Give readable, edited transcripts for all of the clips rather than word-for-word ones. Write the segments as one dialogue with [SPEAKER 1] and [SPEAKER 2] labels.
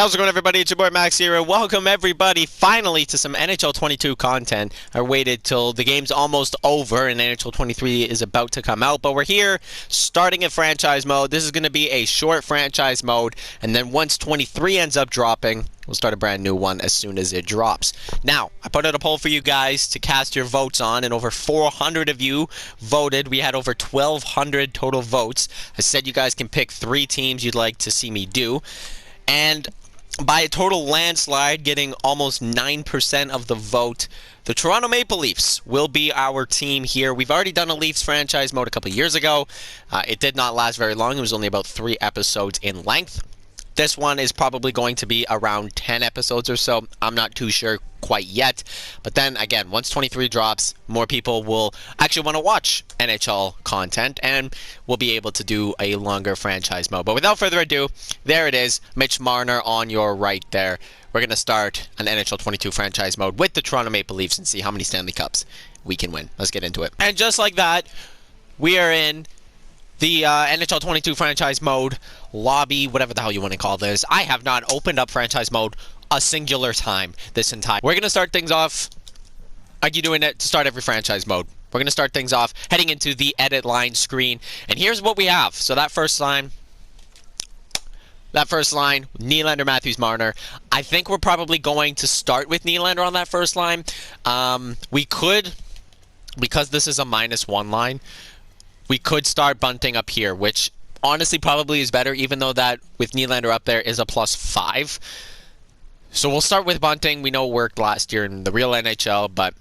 [SPEAKER 1] How's it going, everybody? It's your boy Max here, and welcome everybody finally to some NHL 22 content. I waited till the game's almost over and NHL 23 is about to come out, but we're here starting in franchise mode. This is going to be a short franchise mode, and then once 23 ends up dropping, we'll start a brand new one as soon as it drops. Now, I put out a poll for you guys to cast your votes on, and over 400 of you voted. We had over 1,200 total votes. I said you guys can pick 3 teams you'd like to see me do, and by a total landslide, getting almost 9% of the vote, the Toronto Maple Leafs will be our team here. We've already done a Leafs franchise mode a couple years ago. It did not last very long. It was only about 3 episodes in length. This one is probably going to be around 10 episodes or so. I'm not too sure quite yet. But then again, once 23 drops, more people will actually want to watch NHL content and we'll be able to do a longer franchise mode. But without further ado, there it is. Mitch Marner on your right there. We're going to start an NHL 22 franchise mode with the Toronto Maple Leafs and see how many Stanley Cups we can win. Let's get into it. And just like that, we are in the NHL 22 franchise mode lobby, whatever the hell you want to call this. I have not opened up franchise mode a singular time this entire. We're going to start things off like you doing it to start every franchise mode. We're going to start things off heading into the edit line screen. And here's what we have. So that first line, Nylander, Matthews, Marner. I think we're probably going to start with Nylander on that first line. We could, because this is a -1 line, we could start bunting up here, which honestly probably is better, even though that with Nylander up there is a +5. So we'll start with bunting. We know it worked last year in the real NHL, but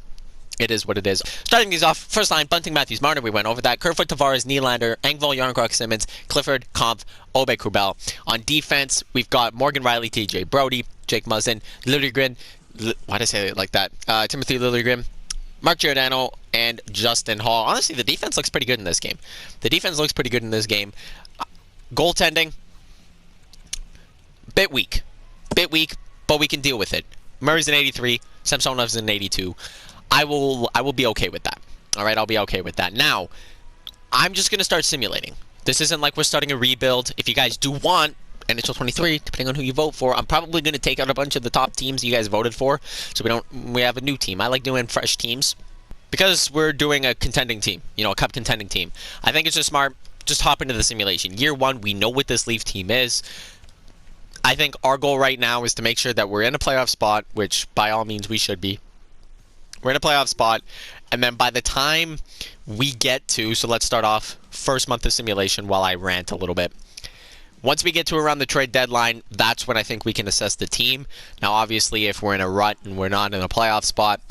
[SPEAKER 1] it is what it is. Starting these off, first line, bunting, Matthews, Marner. We went over that. Kerfoot, Tavares, Nylander, Engvall, Järnkrok, Simmons, Clifford, Kampf, Obe-Kubel. On defense, we've got Morgan Rielly, TJ Brodie, Jake Muzzin, Liljegren. Why did I say it like that? Timothy Liljegren, Mark Giordano, and Justin Hall. Honestly, the defense looks pretty good in this game. Goaltending, bit weak, but we can deal with it. Murray's an 83, Samsonov's an 82. I will be okay with that. All right, I'll be okay with that. Now, I'm just gonna start simulating. This isn't like we're starting a rebuild. If you guys do want NHL 23, depending on who you vote for, I'm probably going to take out a bunch of the top teams you guys voted for, so we have a new team. I like doing fresh teams because we're doing a contending team, a cup contending team. I think it's just smart. Just hop into the simulation. Year 1, we know what this Leaf team is. I think our goal right now is to make sure that we're in a playoff spot, which by all means we should be. We're in a playoff spot, and then by the time we get to, so let's start off first month of simulation while I rant a little bit. Once we get to around the trade deadline, that's when I think we can assess the team. Now, obviously, if we're in a rut and we're not in a playoff spot,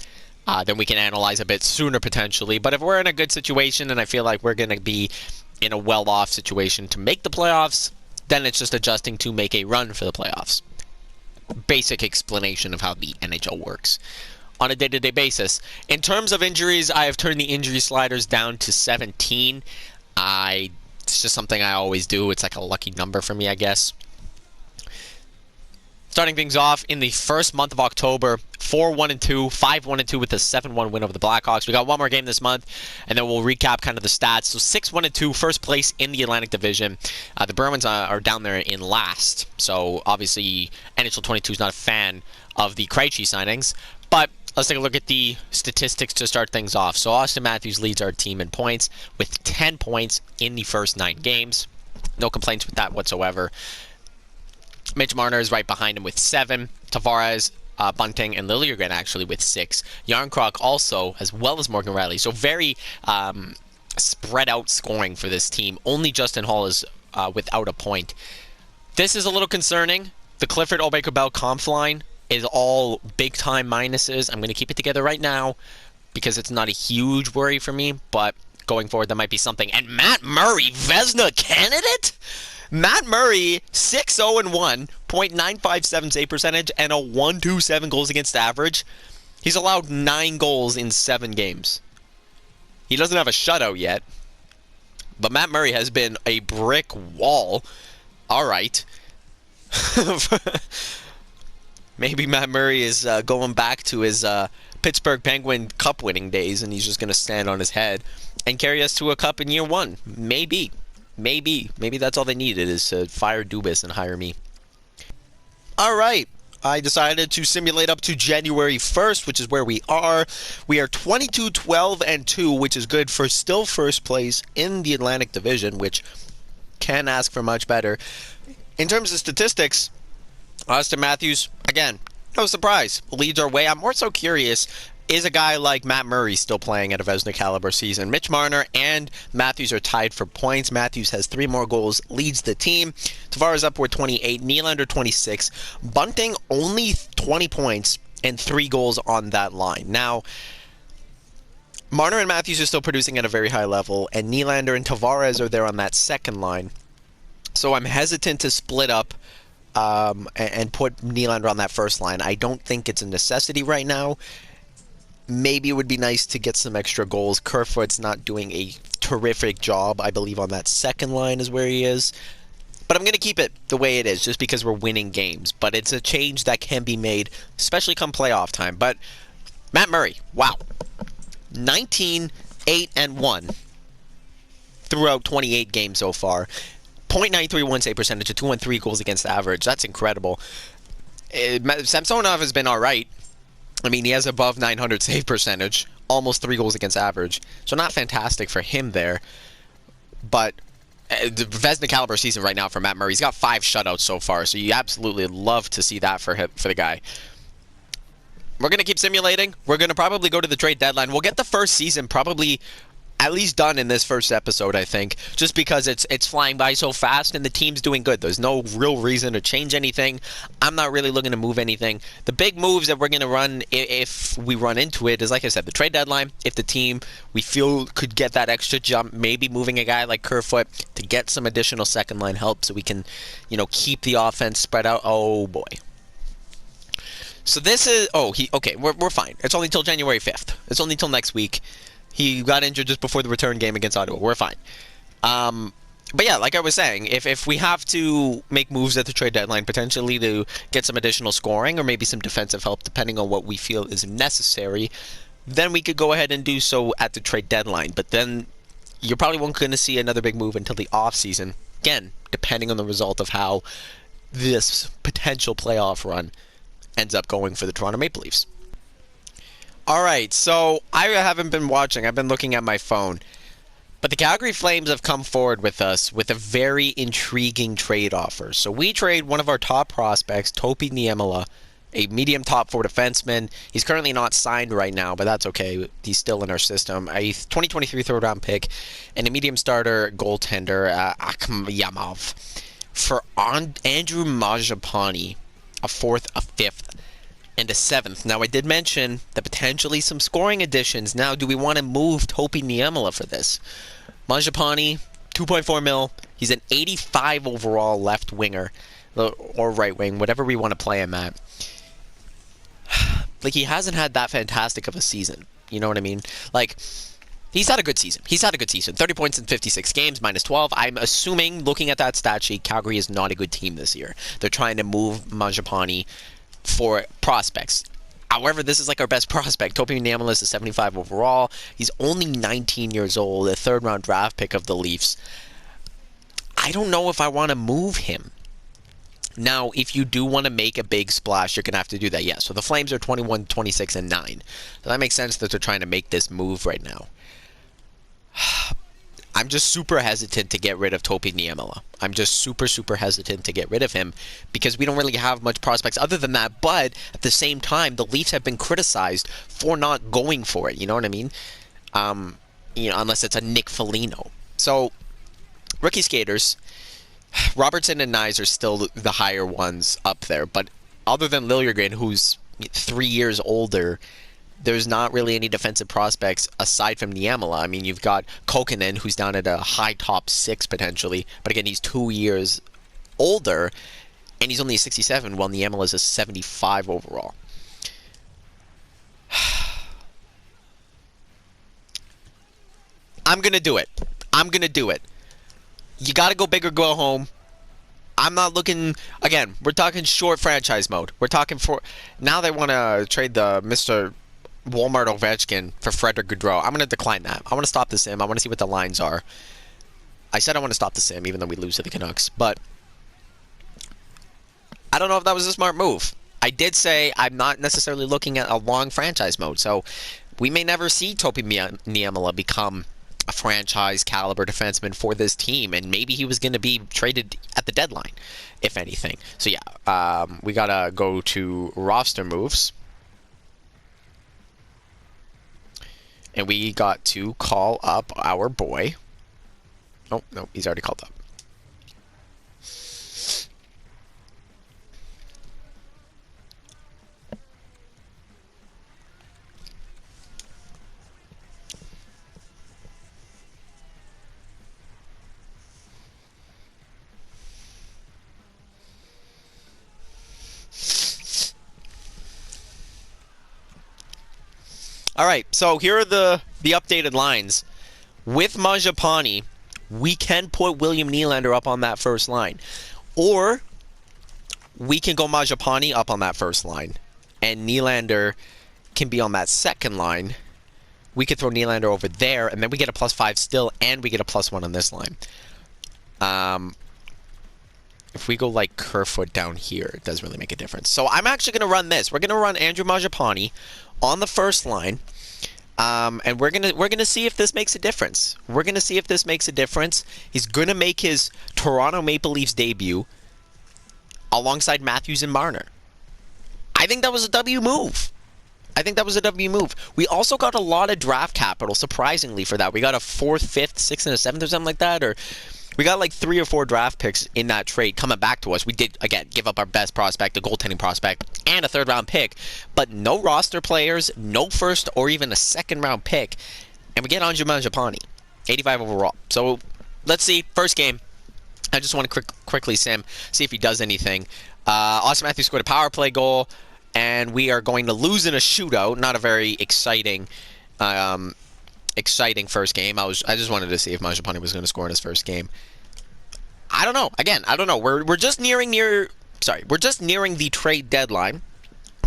[SPEAKER 1] then we can analyze a bit sooner potentially. But if we're in a good situation and I feel like we're going to be in a well-off situation to make the playoffs, then it's just adjusting to make a run for the playoffs. Basic explanation of how the NHL works on a day-to-day basis. In terms of injuries, I have turned the injury sliders down to 17. It's just something I always do. It's like a lucky number for me, I guess. Starting things off in the first month of October, 4-1-2, 5-1-2 with a 7-1 win over the Blackhawks. We got one more game this month, and then we'll recap kind of the stats. So 6-1-2, first place in the Atlantic Division. The Bruins are down there in last. So obviously, NHL 22 is not a fan of the Krejci signings, but let's take a look at the statistics to start things off. So Austin Matthews leads our team in points with 10 points in the first 9 games. No complaints with that whatsoever. Mitch Marner is right behind him with 7. Tavares, Bunting, and Liljegren actually with 6. Järnkrok also, as well as Morgan Rielly. So very spread out scoring for this team. Only Justin Hall is without a point. This is a little concerning. The Clifford, Obe-Kubel, Kampf line is all big-time minuses. I'm going to keep it together right now because it's not a huge worry for me, but going forward, that might be something. And Matt Murray, Vezina candidate? Matt Murray, 6-0-1, .957 save percentage, and a 1.27 goals against average. He's allowed 9 goals in 7 games. He doesn't have a shutout yet, but Matt Murray has been a brick wall. All right. Maybe Matt Murray is going back to his Pittsburgh Penguin Cup winning days, and he's just going to stand on his head and carry us to a cup in year 1. Maybe that's all they needed, is to fire Dubas and hire me. All right. I decided to simulate up to January 1st, which is where we are. We are 22-12-2, which is good for still first place in the Atlantic Division, which can ask for much better. In terms of statistics, Austin Matthews, again, no surprise, leads our way. I'm more so curious, is a guy like Matt Murray still playing at a Vezina caliber season? Mitch Marner and Matthews are tied for points. Matthews has 3 more goals, leads the team. Tavares up with 28, Nylander 26. Bunting only 20 points and 3 goals on that line. Now, Marner and Matthews are still producing at a very high level, and Nylander and Tavares are there on that second line. So I'm hesitant to split up and put Nylander on that first line. I don't think it's a necessity right now. Maybe it would be nice to get some extra goals. Kerfoot's not doing a terrific job, I believe, on that second line is where he is. But I'm going to keep it the way it is just because we're winning games. But it's a change that can be made, especially come playoff time. But Matt Murray, wow. 19-8-1 throughout 28 games so far. .93 win save percentage, a 2-1-3 goals against average. That's incredible. Samsonov has been all right. I mean, he has above 900 save percentage, almost 3 goals against average. So not fantastic for him there. But the Vezina caliber season right now for Matt Murray. He's got 5 shutouts so far, so you absolutely love to see that for the guy. We're going to keep simulating. We're going to probably go to the trade deadline. We'll get the first season probably at least done in this first episode, I think, just because it's flying by so fast and the team's doing good. There's no real reason to change anything. I'm not really looking to move anything. The big moves that we're going to run, if we run into it, is, like I said, the trade deadline. If the team we feel could get that extra jump, maybe moving a guy like Kerfoot to get some additional second line help so we can, keep the offense spread out. Oh, boy. So this is, okay, we're fine. It's only till January 5th. It's only till next week. He got injured just before the return game against Ottawa. We're fine. But yeah, like I was saying, if we have to make moves at the trade deadline, potentially to get some additional scoring or maybe some defensive help, depending on what we feel is necessary, then we could go ahead and do so at the trade deadline. But then you're probably won't going to see another big move until the offseason. Again, depending on the result of how this potential playoff run ends up going for the Toronto Maple Leafs. All right, so I haven't been watching. I've been looking at my phone. But the Calgary Flames have come forward with us with a very intriguing trade offer. So we trade one of our top prospects, Topi Niemela, a medium top 4 defenseman. He's currently not signed right now, but that's okay. He's still in our system. A 2023 third-round pick and a medium starter goaltender, Akhmyamov, for Andrew Mangiapane, a 4th, a 5th, and a 7th. Now, I did mention that potentially some scoring additions. Now, do we want to move Topi Niemela for this? Mangiapane, 2.4 mil. He's an 85 overall left winger or right wing, whatever we want to play him at. Like, he hasn't had that fantastic of a season. You know what I mean? Like, he's had a good season. 30 points in 56 games, minus 12. I'm assuming, looking at that stat sheet, Calgary is not a good team this year. They're trying to move Mangiapane for prospects. However, this is like our best prospect. Topi Niemela is a 75 overall. He's only 19 years old, a 3rd-round draft pick of the Leafs. I don't know if I want to move him. Now, if you do want to make a big splash, you're going to have to do that, yes. So the Flames are 21, 26, and 9. So that makes sense that they're trying to make this move right now. I'm just super hesitant to get rid of Topi Niemela. I'm just super hesitant to get rid of him because we don't really have much prospects other than that. But at the same time, the Leafs have been criticized for not going for it. You know what I mean? Unless it's a Nick Foligno. So, rookie skaters, Robertson and Nyes are still the higher ones up there. But other than Liljegren, who's 3 years older, there's not really any defensive prospects aside from Niemela. I mean, you've got Kokkonen, who's down at a high top 6 potentially, but again, he's 2 years older, and he's only a 67, while Niemela is a 75 overall. I'm gonna do it. You gotta go big or go home. I'm not looking, again, we're talking short franchise mode. We're talking for, now they want to trade the Mr. Walmart Ovechkin for Frederick Gaudreau. I'm going to decline that. I want to stop the sim. I want to see what the lines are. I said I want to stop the sim, even though we lose to the Canucks. But I don't know if that was a smart move. I did say I'm not necessarily looking at a long franchise mode, so we may never see Topi Niemela become a franchise caliber defenseman for this team, and maybe he was going to be traded at the deadline, if anything. So yeah, we gotta go to roster moves, and we got to call up our boy. Oh no, he's already called up. All right, so here are the updated lines. With Mangiapane, we can put William Nylander up on that first line. Or we can go Mangiapane up on that first line, and Nylander can be on that second line. We could throw Nylander over there, and then we get a +5 still, and we get a +1 on this line. If we go like Kerfoot down here, it doesn't really make a difference. So I'm actually going to run this. We're going to run Andrew Mangiapane on the first line, and we're gonna see if this makes a difference. We're gonna see if this makes a difference. He's gonna make his Toronto Maple Leafs debut alongside Matthews and Marner. I think that was a W move. I think that was a W move. We also got a lot of draft capital, surprisingly, for that. We got a 4th, 5th, 6th, and a 7th or something like that, or we got like 3 or 4 draft picks in that trade coming back to us. We did, again, give up our best prospect, a goaltending prospect, and a 3rd-round pick, but no roster players, no first or even a 2nd-round pick, and we get Andrew Mangiapane, 85 overall. So let's see, first game. I just want to quickly, Sam, see if he does anything. Austin Matthews scored a power play goal, and we are going to lose in a shootout. Not a very exciting first game. I just wanted to see if Mangiapane was going to score in his first game. I don't know. Again, I don't know. We're just nearing the trade deadline.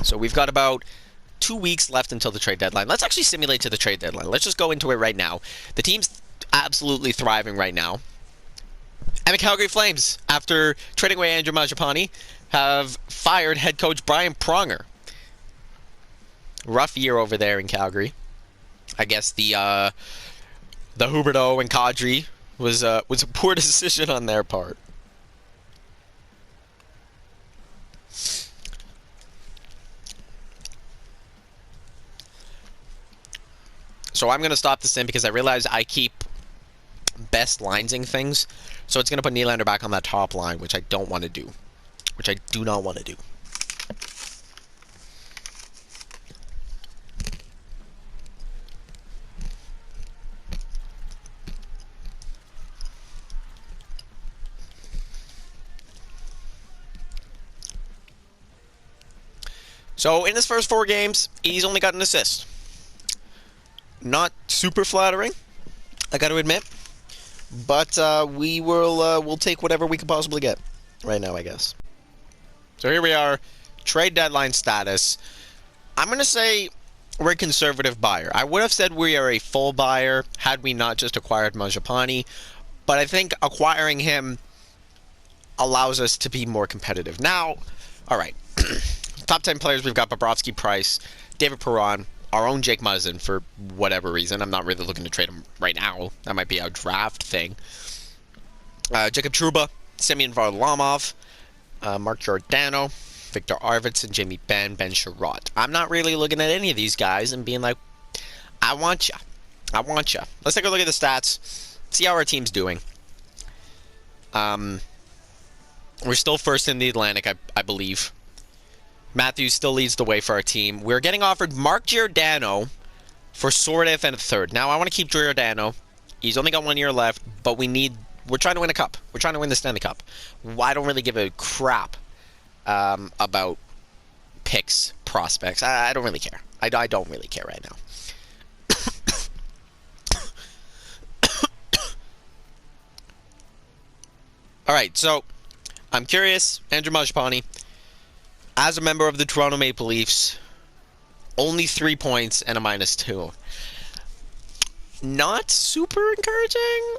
[SPEAKER 1] So we've got about 2 weeks left until the trade deadline. Let's actually simulate to the trade deadline. Let's just go into it right now. The team's absolutely thriving right now. And the Calgary Flames, after trading away Andrew Mangiapane, have fired head coach Brian Pronger. Rough year over there in Calgary. I guess the Huberdeau and Kadri was a poor decision on their part. So I'm going to stop this in because I realize I keep best linesing things. So it's going to put Nylander back on that top line, which I don't want to do. Which I do not want to do. So in his first 4 games, he's only got an assist. Not super flattering, I got to admit. But we'll take whatever we can possibly get right now, I guess. So here we are, trade deadline status. I'm going to say we're a conservative buyer. I would have said we are a full buyer had we not just acquired Mangiapane, but I think acquiring him allows us to be more competitive. Now, all right, top 10 players, we've got Bobrovsky, Price, David Perron, our own Jake Muzzin for whatever reason. I'm not really looking to trade him right now. That might be a draft thing. Jacob Trouba, Semyon Varlamov, Mark Giordano, Victor Arvidsson, Jamie Benn, Ben Sherratt. I'm not really looking at any of these guys and being like, I want ya. I want ya. Let's take a look at the stats. See how our team's doing. We're still first in the Atlantic, I believe. Matthews still leads the way for our team. We're getting offered Mark Giordano for Sordev and a 3rd. Now, I want to keep Giordano. He's only got 1 year left, but we're trying to win a cup. We're trying to win the Stanley Cup. I don't really give a crap about picks, prospects. I don't really care. I don't really care right now. All right, so I'm curious. Andrew Mangiapane, as a member of the Toronto Maple Leafs, only 3 points and a -2. Not super encouraging.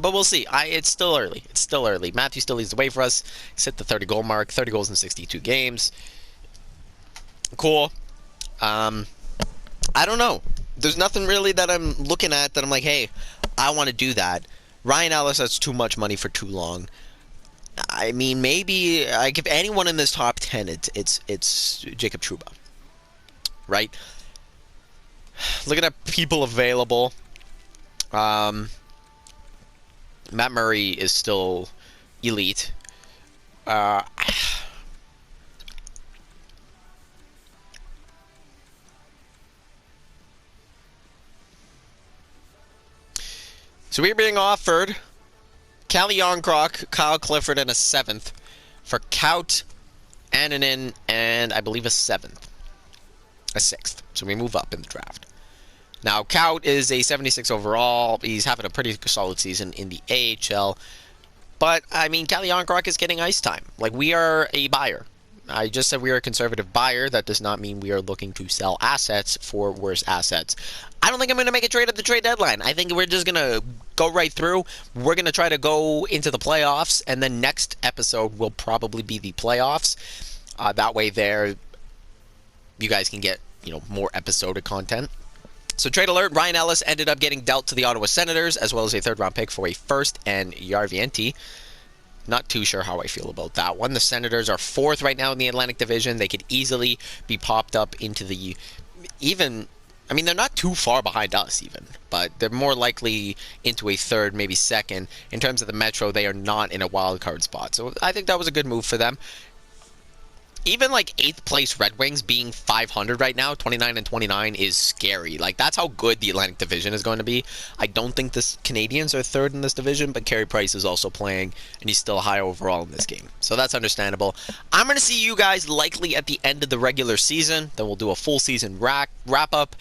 [SPEAKER 1] But we'll see. It's still early. It's still early. Matthew still leads the way for us. He's hit the 30-goal mark. 30 goals in 62 games. Cool. I don't know. There's nothing really that I'm looking at that I'm like, hey, I want to do that. Ryan Ellis, that's too much money for too long. I mean, maybe like if anyone in this top 10, it's Jacob Trouba, right? Looking at people available, Matt Murray is still elite. So we're being offered Calle Jarnkrok, Kyle Clifford, and a 7th for Kaut, Annunen, and I believe a 6th. So we move up in the draft. Now, Kaut is a 76 overall. He's having a pretty solid season in the AHL. But, I mean, Calle Jarnkrok is getting ice time. Like, we are a buyer. I just said we are a conservative buyer. That does not mean we are looking to sell assets for worse assets. I don't think I'm going to make a trade at the trade deadline. I think we're just going to go right through. We're going to try to go into the playoffs, and then next episode will probably be the playoffs. That way there, you guys can get, more episodic content. So trade alert, Ryan Ellis ended up getting dealt to the Ottawa Senators, as well as a 3rd-round pick for a 1st and Järvientie. Not too sure how I feel about that one. The Senators are 4th right now in the Atlantic Division. They could easily be popped up into the they're not too far behind us even, but they're more likely into a 3rd, maybe 2nd. In terms of the Metro, they are not in a wild card spot. So I think that was a good move for them. Even like 8th place Red Wings being 500 right now, 29-29 is scary. Like, that's how good the Atlantic Division is going to be. I don't think the Canadians are 3rd in this division, but Carey Price is also playing, and he's still high overall in this game. So that's understandable. I'm going to see you guys likely at the end of the regular season. Then we'll do a full season wrap-up.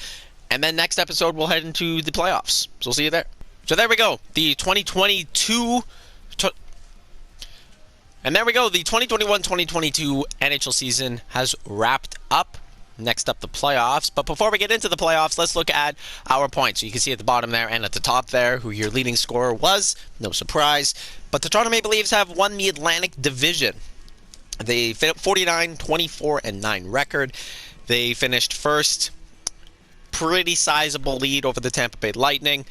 [SPEAKER 1] And then next episode, we'll head into the playoffs. So we'll see you there. So there we go. The 2021-2022 NHL season has wrapped up. Next up, the playoffs. But before we get into the playoffs, let's look at our points. So you can see at the bottom there and at the top there who your leading scorer was. No surprise. But the Toronto Maple Leafs have won the Atlantic Division. They fit up 49-24-9 record. They finished 1st. Pretty sizable lead over the Tampa Bay Lightning.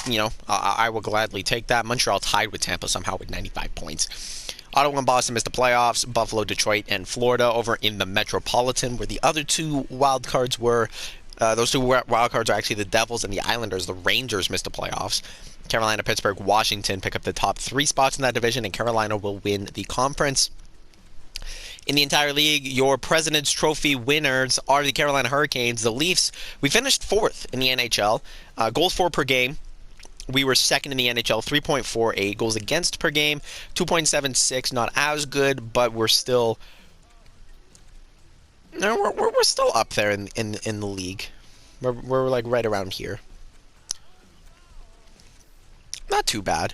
[SPEAKER 1] I will gladly take that. Montreal tied with Tampa somehow with 95 points. Ottawa and Boston missed the playoffs. Buffalo, Detroit, and Florida over in the Metropolitan, where the other 2 wild cards were. Those 2 wild cards are actually the Devils and the Islanders. The Rangers missed the playoffs. Carolina, Pittsburgh, Washington pick up the top 3 spots in that division, and Carolina will win the conference. In the entire league, your President's Trophy winners are the Carolina Hurricanes. The Leafs, we finished 4th in the NHL. Goals for per game. We were 2nd in the NHL, 3.48. Goals against per game, 2.76. Not as good, but we're still we're still up there in the league. We're like right around here. Not too bad.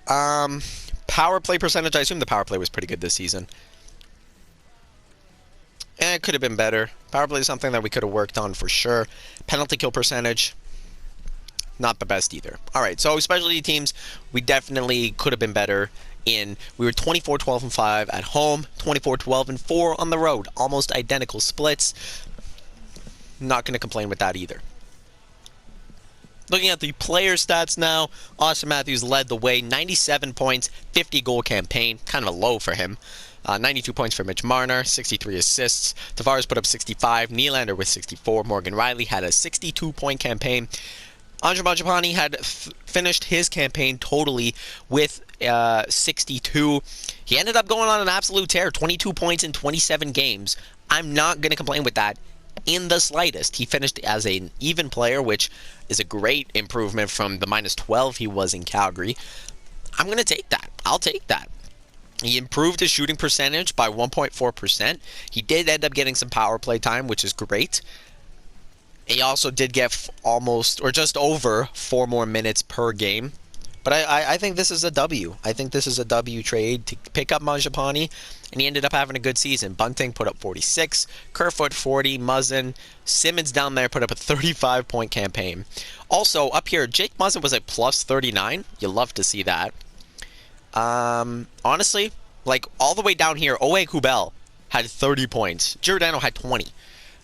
[SPEAKER 1] Power play percentage. I assume the power play was pretty good this season. It could have been better. Power play is something that we could have worked on for sure. Penalty kill percentage, not the best either. All right, so specialty teams, we definitely could have been better in. We were 24-12-5 at home, 24-12-4 on the road. Almost identical splits. Not going to complain with that either. Looking at the player stats now, Austin Matthews led the way, 97 points, 50-goal campaign, kind of a low for him. 92 points for Mitch Marner, 63 assists. Tavares put up 65. Nylander with 64. Morgan Riley had a 62-point campaign. Andrew Mangiapane had finished his campaign totally with 62. He ended up going on an absolute tear, 22 points in 27 games. I'm not going to complain with that in the slightest. He finished as an even player, which is a great improvement from the -12 he was in Calgary. I'm going to take that. I'll take that. He improved his shooting percentage by 1.4%. He did end up getting some power play time, which is great. He also did get almost, or just over, 4 more minutes per game. But I think this is a W. I think this is a W trade to pick up Mangiapane, and he ended up having a good season. Bunting put up 46, Kerfoot 40, Muzzin, Simmons down there put up a 35-point campaign. Also, up here, Jake Muzzin was at plus 39. You love to see that. Honestly, like all the way down here, Owe Kubel had 30 points. Giordano had 20.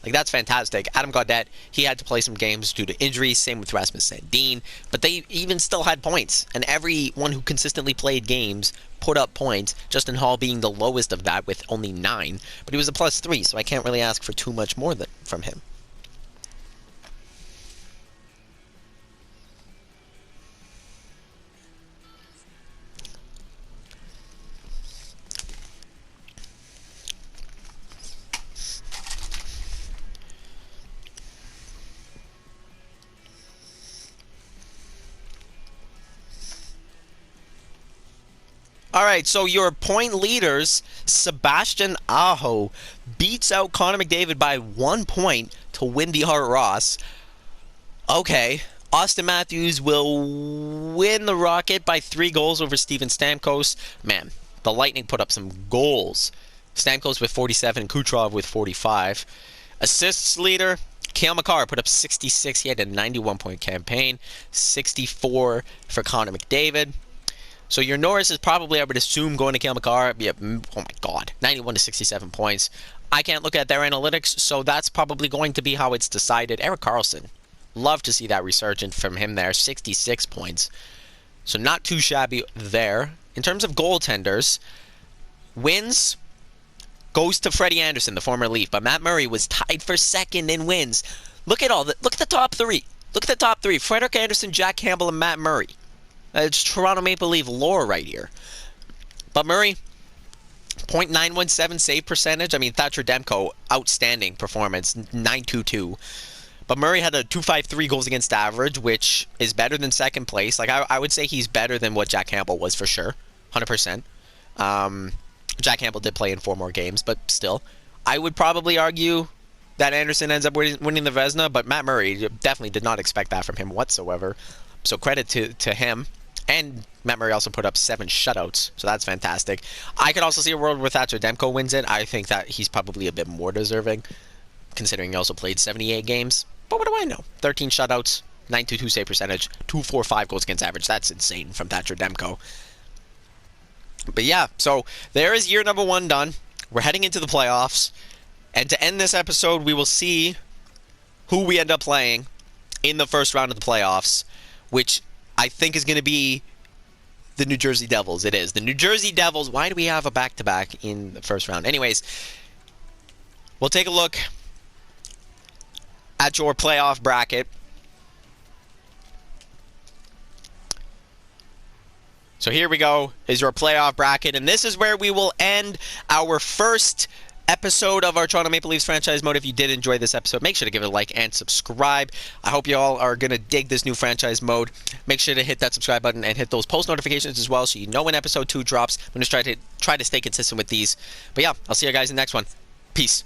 [SPEAKER 1] Like, that's fantastic. Adam Gaudette, he had to play some games due to injuries. Same with Rasmus Sandin. But they even still had points. And everyone who consistently played games put up points. Justin Hall being the lowest of that with only 9. But he was a plus 3, so I can't really ask for too much more from him. All right, so your point leaders, Sebastian Aho beats out Connor McDavid by 1 point to win the Hart Ross. Okay, Austin Matthews will win the Rocket by 3 goals over Steven Stamkos. Man, the Lightning put up some goals. Stamkos with 47, Kucherov with 45. Assists leader, Cale Makar put up 66. He had a 91-point campaign. 64 for Connor McDavid. So your Norris is probably, I would assume, going to Cale Makar. Yeah, oh my God, 91 to 67 points. I can't look at their analytics, so that's probably going to be how it's decided. Erik Karlsson, love to see that resurgence from him there, 66 points. So not too shabby there. In terms of goaltenders, wins goes to Freddie Anderson, the former Leaf, but Matt Murray was tied for second in wins. Look at look at the top 3. Look at the top 3: Frederik Andersen, Jack Campbell, and Matt Murray. It's Toronto Maple Leaf lore right here. But Murray, .917 save percentage. I mean, Thatcher Demko, outstanding performance, .922. But Murray had a .253 goals against average, which is better than second place. Like, I would say he's better than what Jack Campbell was for sure, 100%. Jack Campbell did play in 4 more games, but still. I would probably argue that Anderson ends up winning the Vezina, but Matt Murray definitely did not expect that from him whatsoever. So credit to him. And Matt Murray also put up 7 shutouts, so that's fantastic. I could also see a world where Thatcher Demko wins it. I think that he's probably a bit more deserving, considering he also played 78 games. But what do I know? 13 shutouts, .922 save percentage, .245 goals against average. That's insane from Thatcher Demko. But yeah, so there is year number 1 done. We're heading into the playoffs. And to end this episode, we will see who we end up playing in the first round of the playoffs, which I think is going to be the New Jersey Devils. It is. The New Jersey Devils. Why do we have a back-to-back in the first round? Anyways, we'll take a look at your playoff bracket. So here we go, is your playoff bracket, and this is where we will end our first episode of our Toronto Maple Leafs franchise mode. If you did enjoy this episode, make sure to give it a like and subscribe. I hope you all are going to dig this new franchise mode. Make sure to hit that subscribe button and hit those post notifications as well, so you know when episode 2 drops. I'm going to try to stay consistent with these. But yeah, I'll see you guys in the next one. Peace.